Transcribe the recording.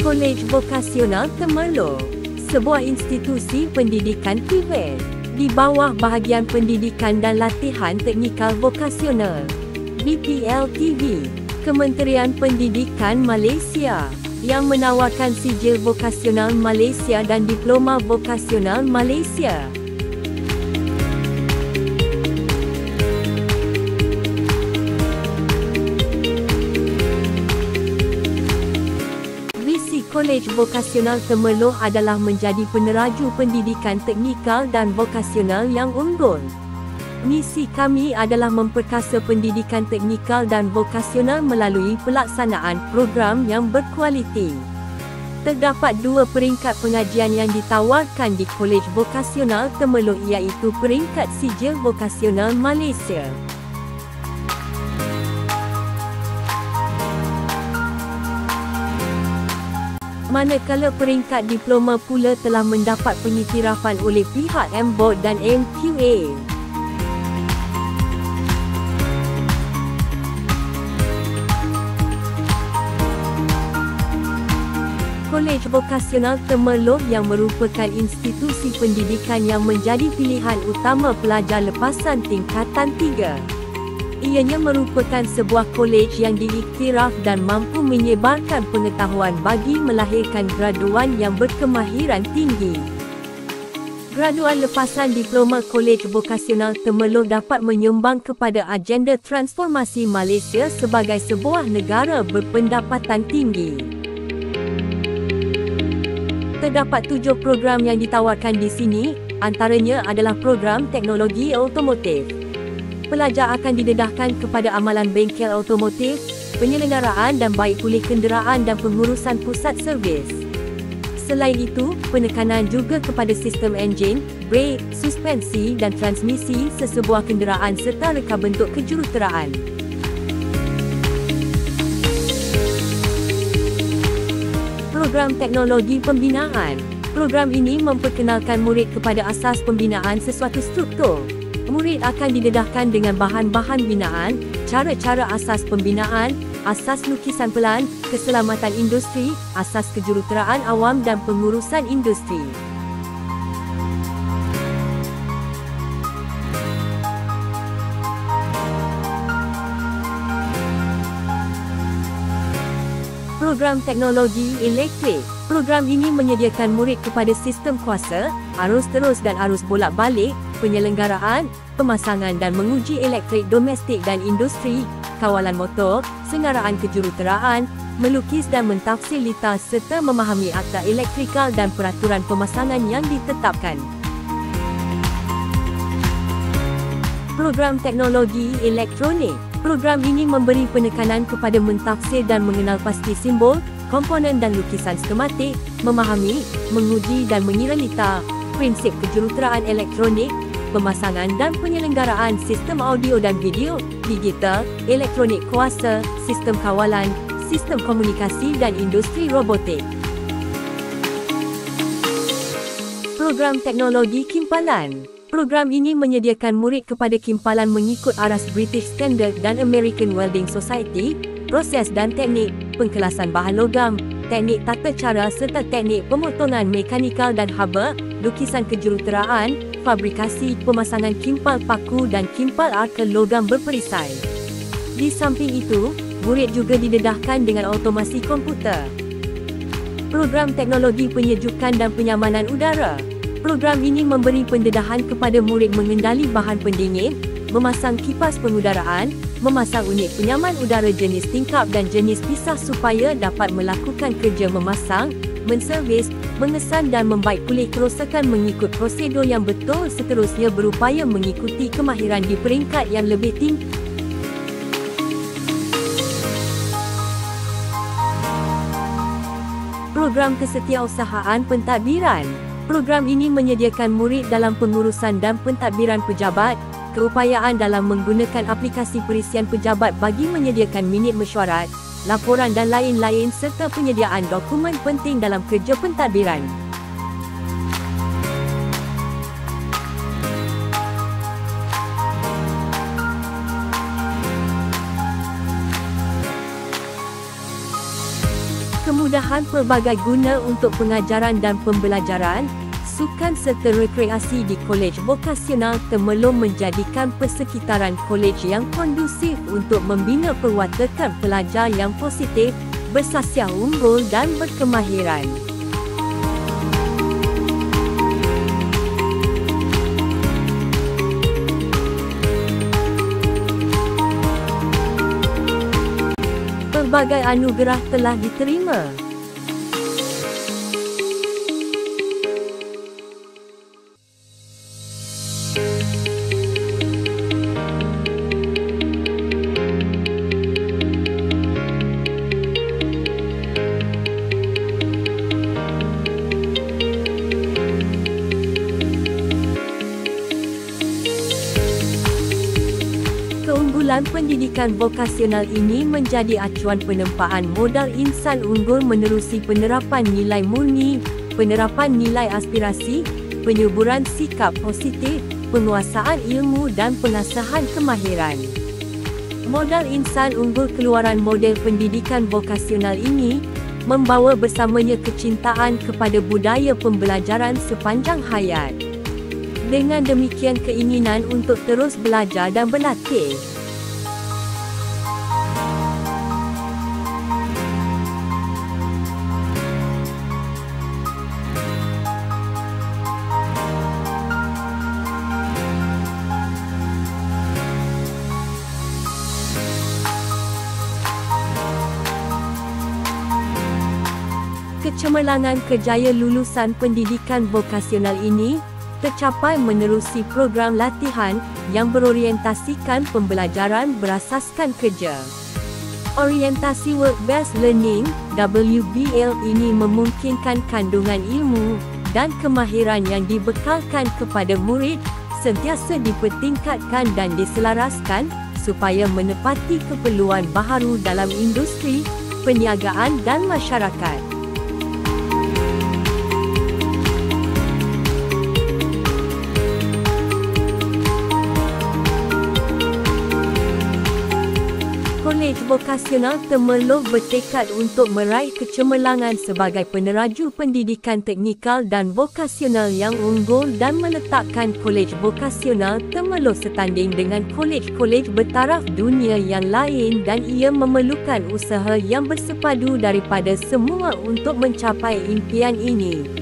Kolej Vokasional Temerloh, sebuah institusi pendidikan privat di bawah Bahagian Pendidikan dan Latihan Teknikal Vokasional (BPLTV), Kementerian Pendidikan Malaysia, yang menawarkan sijil vokasional Malaysia dan diploma vokasional Malaysia. Kolej Vokasional Temerloh adalah menjadi peneraju pendidikan teknikal dan vokasional yang unggul. Misi kami adalah memperkasa pendidikan teknikal dan vokasional melalui pelaksanaan program yang berkualiti. Terdapat dua peringkat pengajian yang ditawarkan di Kolej Vokasional Temerloh, iaitu peringkat Sijil Vokasional Malaysia. Manakala peringkat diploma pula telah mendapat pengiktirafan oleh pihak MBOD dan MQA. Kolej Vokasional Temerloh yang merupakan institusi pendidikan yang menjadi pilihan utama pelajar lepasan tingkatan 3. Ianya merupakan sebuah kolej yang diiktiraf dan mampu menyebarkan pengetahuan bagi melahirkan graduan yang berkemahiran tinggi. Graduan lepasan diploma Kolej Vokasional Temerloh dapat menyumbang kepada agenda transformasi Malaysia sebagai sebuah negara berpendapatan tinggi. Terdapat 7 program yang ditawarkan di sini, antaranya adalah program teknologi otomotif. Pelajar akan didedahkan kepada amalan bengkel otomotif, penyelenggaraan dan baik pulih kenderaan dan pengurusan pusat servis. Selain itu, penekanan juga kepada sistem enjin, brake, suspensi dan transmisi sesebuah kenderaan serta reka bentuk kejuruteraan. Program teknologi pembinaan. Program ini memperkenalkan murid kepada asas pembinaan sesuatu struktur. Murid akan didedahkan dengan bahan-bahan binaan, cara-cara asas pembinaan, asas lukisan pelan, keselamatan industri, asas kejuruteraan awam dan pengurusan industri. Program teknologi elektrik. Program ini menyediakan murid kepada sistem kuasa, arus terus dan arus bolak-balik, penyelenggaraan, pemasangan dan menguji elektrik domestik dan industri, kawalan motor, sengaraan kejuruteraan, melukis dan mentafsir litas serta memahami akta elektrikal dan peraturan pemasangan yang ditetapkan. Program teknologi elektronik. Program ini memberi penekanan kepada mentafsir dan mengenal pasti simbol, komponen dan lukisan skematik, memahami, menguji dan mengira litar, prinsip kejuruteraan elektronik, pemasangan dan penyelenggaraan sistem audio dan video, digital, elektronik kuasa, sistem kawalan, sistem komunikasi dan industri robotik. Program teknologi kimpalan. Program ini menyediakan murid kepada kimpalan mengikut aras British Standard dan American Welding Society, proses dan teknik, pengkelasan bahan logam, teknik tata cara serta teknik pemotongan mekanikal dan haba, lukisan kejuruteraan, fabrikasi, pemasangan kimpal paku dan kimpal arka logam berperisai. Di samping itu, murid juga didedahkan dengan automasi komputer. Program teknologi penyejukan dan penyamanan udara. Program ini memberi pendedahan kepada murid mengendali bahan pendingin, memasang kipas pengudaraan, memasang unit penyaman udara jenis tingkap dan jenis pisah supaya dapat melakukan kerja memasang, menservis, mengesan dan membaik pulih kerosakan mengikut prosedur yang betul, seterusnya berupaya mengikuti kemahiran di peringkat yang lebih tinggi. Program Kesetiausahaan Pentadbiran. Program ini menyediakan murid dalam pengurusan dan pentadbiran pejabat, keupayaan dalam menggunakan aplikasi perisian pejabat bagi menyediakan minit mesyuarat, laporan dan lain-lain serta penyediaan dokumen penting dalam kerja pentadbiran. kemudahan pelbagai guna untuk pengajaran dan pembelajaran, sukan serta rekreasi di kolej vokasional Temerloh menjadikan persekitaran kolej yang kondusif untuk membina perwatakan pelajar yang positif, bersasiah unggul dan berkemahiran. Pelbagai anugerah telah diterima. Keunggulan pendidikan vokasional ini menjadi acuan penempaan modal insan unggul menerusi penerapan nilai murni, penerapan nilai aspirasi, penyuburan sikap positif, penguasaan ilmu dan pengasahan kemahiran. Modal insan unggul keluaran model pendidikan vokasional ini membawa bersamanya kecintaan kepada budaya pembelajaran sepanjang hayat. Dengan demikian keinginan untuk terus belajar dan berlatih. Kecemerlangan kejaya lulusan pendidikan vokasional ini tercapai menerusi program latihan yang berorientasikan pembelajaran berasaskan kerja. Orientasi Work-Based Learning (WBL) ini memungkinkan kandungan ilmu dan kemahiran yang dibekalkan kepada murid sentiasa dipertingkatkan dan diselaraskan supaya menepati keperluan baharu dalam industri, perniagaan dan masyarakat. Kolej Vokasional Temerloh bertekad untuk meraih kecemerlangan sebagai peneraju pendidikan teknikal dan vokasional yang unggul dan meletakkan Kolej Vokasional Temerloh setanding dengan kolej-kolej bertaraf dunia yang lain dan ia memerlukan usaha yang bersepadu daripada semua untuk mencapai impian ini.